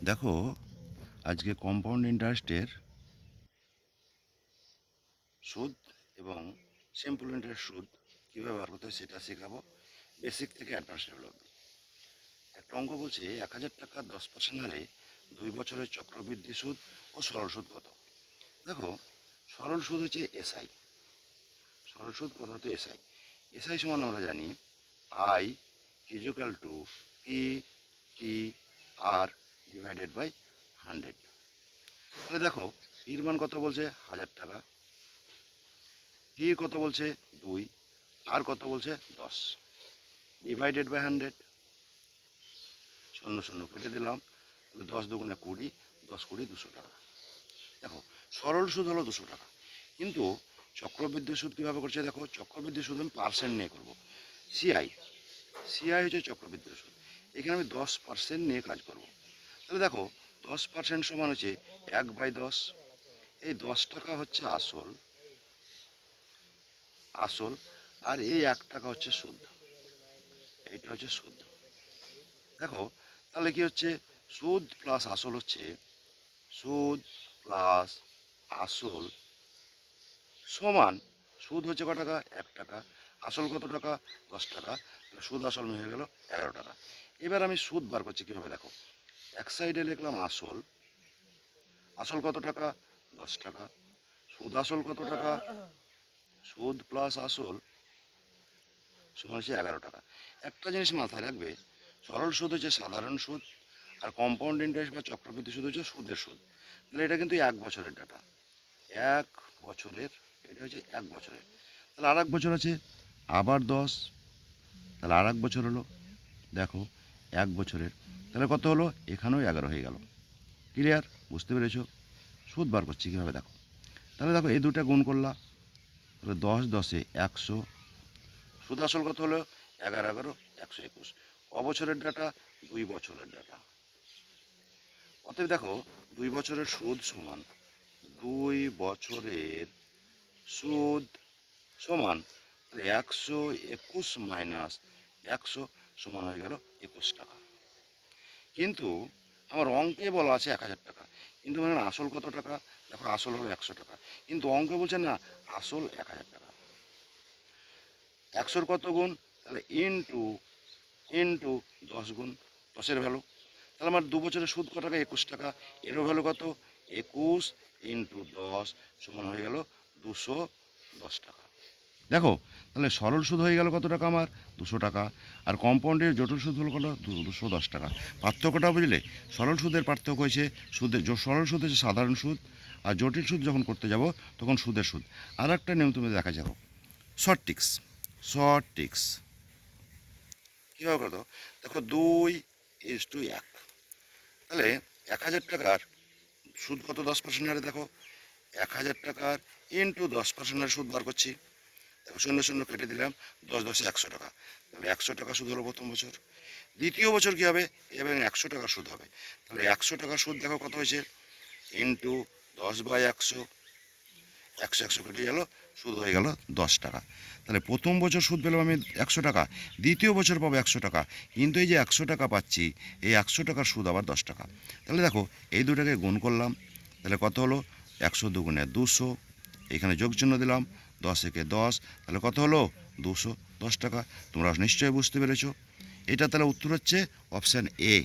দেখো, আজকে কম্পাউন্ড ইন্টারেস্টের সুদ এবং সিম্পল ইন্টারেস্ট সুদ কীভাবে বার করতে হয় সেটা শেখাবো, বেসিক থেকে অ্যাডভান্স লেভেল অবধি। একটা অঙ্ক বলছে 1,000 টাকা 10% হারে 2 বছরের চক্রবৃদ্ধি সুদ ও সরল সুদ কত। দেখো, সরল সুদ হচ্ছে এসআই, সরল সুদ কত হতো এসআই। এসআই সমান আমরা জানি I equal to P T R divided by 100। তাহলে দেখো, পির মান কত বলছে 1,000 টাকা, টি কত বলছে 2, আর কত বলছে 10, ডিভাইডেড বাই 100। শূন্য শূন্য কেটে দিলাম, 10 দুগুণে 20, 10 20 200 টাকা। দেখো, সরল সুদ হলো 200 টাকা, কিন্তু চক্রবৃদ্ধি সুদ কীভাবে করছে দেখো, চক্রবৃদ্ধি সুদ আমি পার্সেন্ট নিয়ে করবো। সিআই, সিআই হচ্ছে চক্রবৃদ্ধি সুদ। এখানে আমি 10% নিয়ে কাজ করব। তাহলে দেখো, 10% সমান হচ্ছে 1/10। এই 10 টাকা হচ্ছে আসল, আসল, আর এই 1 টাকা হচ্ছে সুদ। এইটা হচ্ছে সুদ। দেখো, তাহলে কি হচ্ছে, সুদ প্লাস আসল হচ্ছে, সুদ প্লাস আসল সমান, সুদ হচ্ছে কত টাকা 1 টাকা, আসল কত টাকা 10 টাকা, সুদ আসল হয়ে গেল 11 টাকা। এবার আমি সুদ বার করছি কীভাবে দেখো, এক সাইডে লিখলাম আসল, আসল কত টাকা 10 টাকা, সুদ আসল কত টাকা, সুদ প্লাস আসল সমান হচ্ছে 11 টাকা। একটা জিনিস মাথায় রাখবে, সরল সুদ হচ্ছে সাধারণ সুদ, আর কম্পাউন্ড ইন্টারেস্ট বা চক্রবৃদ্ধি সুদ হচ্ছে সুদের সুদ। তাহলে এটা কিন্তু 1 বছরের ডাটা, 1 বছরের, এটা হচ্ছে 1 বছরের। তাহলে আর 1 বছর আছে, আবার 10, তাহলে আর 1 বছর হলো। দেখো, 1 বছরের, তাহলে কত হলো, এখানেও 11 হয়ে গেল। ক্লিয়ার, বুঝতে পেরেছো? সুদ বার করছি কীভাবে দেখো, তাহলে দেখো এই দুটা গুণ করলাম, তাহলে 10 10 100, সুদ আসল কত হলো 11 11 121। অবছরের ডাটা, 2 বছরের ডাটা। অতএব দেখো, 2 বছরের সুদ সমান, 2 বছরের সুদ সমান 121 মাইনাস 100 সমান হয়ে গেল 21 টাকা। কিন্তু আমার অঙ্কে বলা আছে 1,000 টাকা, কিন্তু মানে আসল কত টাকা, দেখো আসল হলো 100 টাকা, কিন্তু অঙ্কে বলছে না আসল 1,000 টাকা। 100-র কত গুণ, তাহলে ইন্টু ইন্টু 10 গুণ 10-এর ভ্যালু। তাহলে আমার 2 বছরের সুদ কত টাকা 21 টাকা, এরও ভ্যালু কত 21 ইন্টু 10 সমান হয়ে গেল 210 টাকা। দেখো, তাহলে সরল সুদ হয়ে গেল কত টাকা আমার 200 টাকা, আর কম্পাউন্ডের জটিল সুদ হলো কত 210 টাকা। পার্থক্যটা বুঝলে, সরল সুদের পার্থক্য হয়েছে, সরল সুদ হচ্ছে সাধারণ সুদ, আর জটিল সুদ যখন করতে যাব তখন সুদের সুদ। আর একটা নিয়ম তুমি দেখা যাবো, শর্ট টিক্স, শর্ট টিক্স কীভাবে করতো দেখো, 2:1। তাহলে 1,000 টাকার সুদ কত 10% হারে, দেখো 1,000 টাকার ইন্টু 10% হারে সুদ বার করছি। দেখো, শূন্য শূন্য কেটে দিলাম, 10 10 100 টাকা, তাহলে 100 টাকা সুদ হলো প্রথম বছর। দ্বিতীয় বছর কী হবে, এবং 100 টাকা সুদ হবে। তাহলে 100 টাকা সুদ দেখো কত হয়েছে, ইন্টু 10/100, 100 100 কেটে গেল, সুদ হয়ে গেল 10 টাকা। তাহলে প্রথম বছর সুদ পেলাম আমি 100 টাকা, দ্বিতীয় বছর পাবো 100 টাকা, কিন্তু এই যে 100 টাকা পাচ্ছি, এই 100 টাকার সুদ আবার 10 টাকা। তাহলে দেখো, এই দুটাকে গুণ করলাম, তাহলে কত হলো 100 দুগুণে 200, এখানে যোগ চিহ্ন দিলাম, 10 একে 10, তাহলে কত হলো 210 টাকা। তোমরা নিশ্চয়ই বুঝতে পেরেছো। এটা তাহলে উত্তর হচ্ছে অপশান এ।